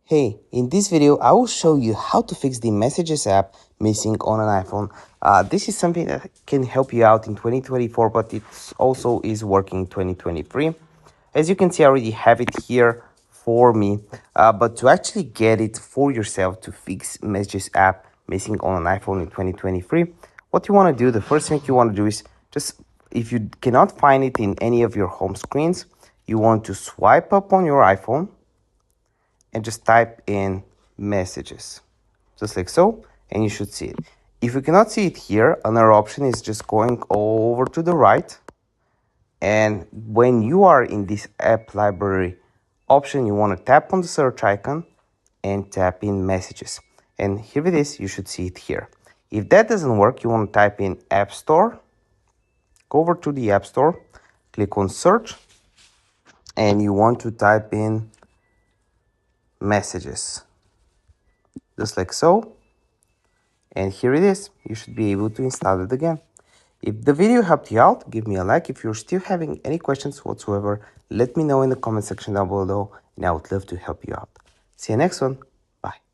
Hey, in this video, I will show you how to fix the Messages app missing on an iPhone. This is something that can help you out in 2024, but it also is working in 2023. As you can see, I already have it here for me, but to actually get it for yourself to fix Messages app missing on an iPhone in 2023, what you want to do, the first thing you want to do is just, if you cannot find it in any of your home screens, you want to swipe up on your iPhone and just type in messages, just like so, and you should see it. If you cannot see it here, another option is just going over to the right, and when you are in this app library option, you want to tap on the search icon and tap in messages, and here it is. You should see it here. If that doesn't work, you want to type in App Store, go over to the App Store, click on search, and you want to type in messages, just like so. And here it is. You should be able to install it again. If the video helped you out, give me a like. If you're still having any questions whatsoever, let me know in the comment section down below, and I would love to help you out. See you next one. Bye.